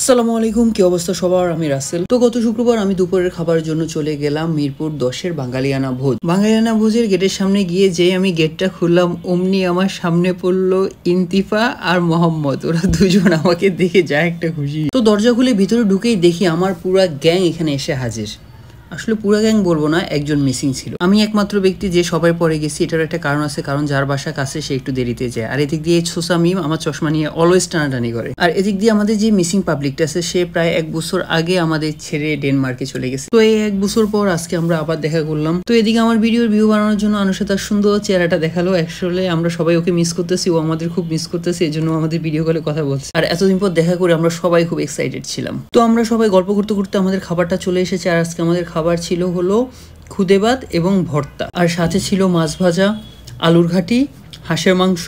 আসসালামু আলাইকুম, কি অবস্থা সবার? আমি রাসেল। তো গত শুক্রবার আমি দুপুরের খাবারের জন্য চলে গেলাম মিরপুর 10-এর বাঙালিয়ানা ভোজ। বাঙালিয়ানা ভোজের গেটের সামনে গিয়ে যেই আমি গেটটা খুললাম, অমনি আমার সামনে পড়লো ইন্তিফা আর মোহাম্মদ। ওরা দুজন আমাকে দেখে যা একটা খুশি। তো দরজা খুলে ভিতরে ঢুকেই দেখি আমার পুরা গ্যাং এখানে এসে হাজির। আসলে পুরা গ্যাং বলবো না, একজন মিসিং ছিল। আমি একমাত্র ব্যক্তি যে সবাই পরে গেছি। এটার একটা কারণ আছে, কারণ যার বাসা কাছে সে একটু দেরিতে যায়। আর এদিক দিয়ে সোসা মিম আমার চশমা নিয়ে অলওয়েজ টানাটানি করে। আর এদিক দিয়ে আমাদের যে মিসিং পাবলিকটা আছে, সে প্রায় 1 বছর আগে আমাদের ছেড়ে ডেনমার্কে চলে গেছে। তো এই 1 বছর পর আজকে আমরা আবার দেখা করলাম। তো এদিকে আমার ভিডিওর ভিউ বানানোর জন্য আনুষা তার সুন্দর চেহারাটা দেখালো। আসলে আমরা সবাই ওকে মিস করতেছি, ও আমাদের খুব মিস করতেছে, এই জন্য আমাদের ভিডিও কলে কথা বলছে। আর এতদিন পর দেখা করে আমরা সবাই খুব এক্সাইটেড ছিলাম। তো আমরা সবাই গল্প করতে করতে আমাদের খাবারটা চলে এসেছে। আর আজকে আমাদের খাবার ছিল হলো খুদে ভাত এবং ভর্তা, আর সাথে ছিল মাছ ভাজা, আলুর ঘাটি, হাঁসের মাংস।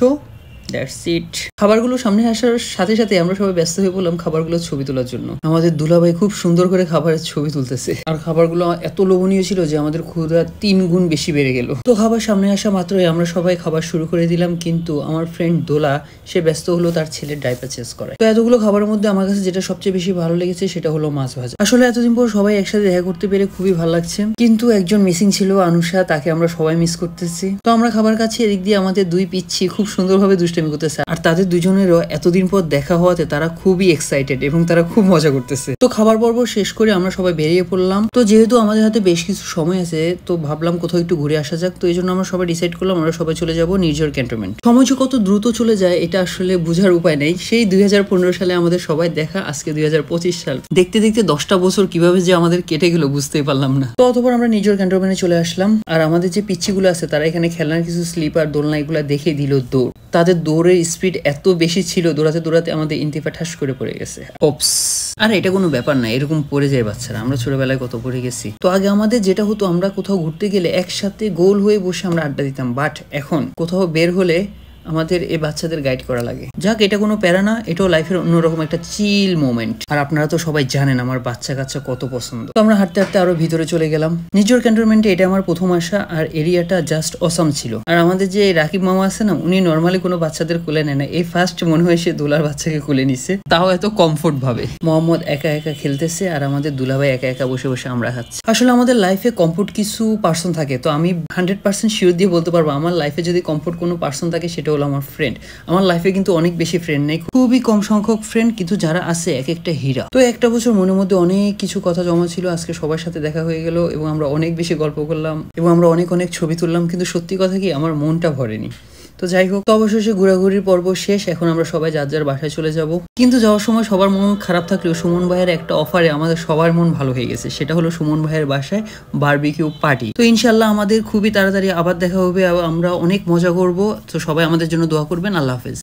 That's it. খাবারগুলো সামনে আসার সাথে সাথে আমরা সবাই ব্যস্ত হয়ে পড়লাম খাবারগুলোর ছবি তোলার জন্য। আমাদের দুলাভাই খুব সুন্দর করে খাবারের ছবি তুলতেছে। আর খাবারগুলো এত লোভনীয় ছিল যে আমাদের ক্ষুধা 3 গুণ বেশি বেড়ে গেল। তো খাবার সামনে আসা মাত্রই আমরা সবাই খাবার শুরু করে দিলাম, কিন্তু আমার ফ্রেন্ড দোলা সে ব্যস্ত হলো তার ছেলের ডাইপার চেঞ্জ করায়। তো এতগুলো খাবারের মধ্যে আমার কাছে যেটা সবচেয়ে বেশি ভালো লেগেছে সেটা হলো মাছ ভাজা। আসলে এতদিন পর সবাই একসাথে দেখা করতে পেরে খুবই ভালো লাগছে, কিন্তু একজন মিসিং ছিল, আনুষা, তাকে আমরা সবাই মিস করতেছি। তো আমরা খাবার কাছে এদিক দিয়ে আমাদের 2 পিচ্ছি খুব সুন্দরভাবে দুষ্টামি করতেছে। আর তাদের দুজনেরও এতদিন পর দেখা হওয়াতে তারা খুবই এক্সাইটেড এবং তারা খুব মজা করতেছে। তো খাবার পর্ব শেষ করে আমরা সবাই বেরিয়ে পড়লাম। তো যেহেতু আমাদের হাতে বেশ কিছু সময় আছে, তো ভাবলাম কোথাও একটু ঘুরে আসা যাক। তো এই জন্য আমরা সবাই ডিসাইড করলাম আমরা সবাই চলে যাব নির্ঝর ক্যান্টনমেন্ট। সময় যে কত দ্রুত চলে যায় এটা আসলে বোঝার উপায় নেই। সেই 2015 সালে আমাদের সবাই দেখা, আজকে 2025 সাল। দেখতে দেখতে 10টা বছর কিভাবে যে আমাদের কেটে গেল বুঝতেই পারলাম না। তো অতপর আমরা নির্ঝর ক্যান্টনমেন্টে চলে আসলাম। আর আমাদের যে পিচ্ছিগুলো আছে তারা এখানে খেলনার কিছু স্লিপার দোলনা এগুলা দেখে দিল দৌড়। তাদের দৌড়ের স্পিড এত বেশি ছিল, দৌড়াতে দৌড়াতে আমাদের ইন্তিফা ঠাস করে পড়ে গেছে। ওপস। আর এটা কোনো ব্যাপার না, এরকম পড়ে যায় বাচ্চারা, আমরা ছোটবেলায় কত পড়ে গেছি। তো আগে আমাদের যেটা হতো, আমরা কোথাও ঘুরতে গেলে একসাথে গোল হয়ে বসে আমরা আড্ডা দিতাম, বাট এখন কোথাও বের হলে আমাদের এই বাচ্চাদের গাইড করা লাগে। যাক, এটা কোনো প্যারা না, এটাও লাইফের অন্যরকম একটা চিল মোমেন্ট। আর আপনারা তো সবাই জানেন আমার বাচ্চা কাচ্চা কত পছন্দ। তো আমরা হাঁটতে হাঁটতে আরো ভিতরে চলে গেলাম। নির্ঝর ক্যান্টনমেন্টে এটা আমার প্রথম আসা, আর এরিয়াটা জাস্ট অসাম ছিল। আর আমাদের যে রাকিব মামা আছে না, উনি নর্মালি কোনো বাচ্চাদের কোলে নেয় না, এই ফার্স্ট মনে হয় সে দোলার বাচ্চাকে কোলে নিছে, তাও এত কমফোর্ট ভাবে। মোহাম্মদ একা একা খেলতেছে আর আমাদের দুলাভাই একা একা বসে বসে আমরা খাচ্ছি। আসলে আমাদের লাইফে কমফোর্ট কিছু পার্সন থাকে, তো আমি 100% শিওর দিয়ে বলতে পারবো আমার লাইফে যদি কমফোর্ট কোনো পার্সন থাকে সেটা হলো আমার ফ্রেন্ড। আমার লাইফে কিন্তু অনেক বেশি ফ্রেন্ড নেই, খুবই কম সংখ্যক ফ্রেন্ড, কিন্তু যারা আছে এক একটা হীরা। তো একটা বছর মনের মধ্যে অনেক কিছু কথা জমা ছিল, আজকে সবার সাথে দেখা হয়ে গেল এবং আমরা অনেক বেশি গল্প করলাম এবং আমরা অনেক অনেক ছবি তুললাম, কিন্তু সত্যি কথা কি আমার মনটা ভরেনি। তো যাই হোক, তো অবশেষে ঘোরাঘুরির পর্ব শেষ। এখন আমরা সবাই যার যার বাসায় চলে যাব। কিন্তু যাওয়ার সময় সবার মন খারাপ থাকলেও সুমন ভাইয়ের একটা অফারে আমাদের সবার মন ভালো হয়ে গেছে, সেটা হলো সুমন ভাইয়ের বাসায় বারবিকিউ পার্টি। তো ইনশাল্লাহ আমাদের খুবই তাড়াতাড়ি আবার দেখা হবে, আমরা অনেক মজা করব। তো সবাই আমাদের জন্য দোয়া করবেন। আল্লাহ হাফেজ।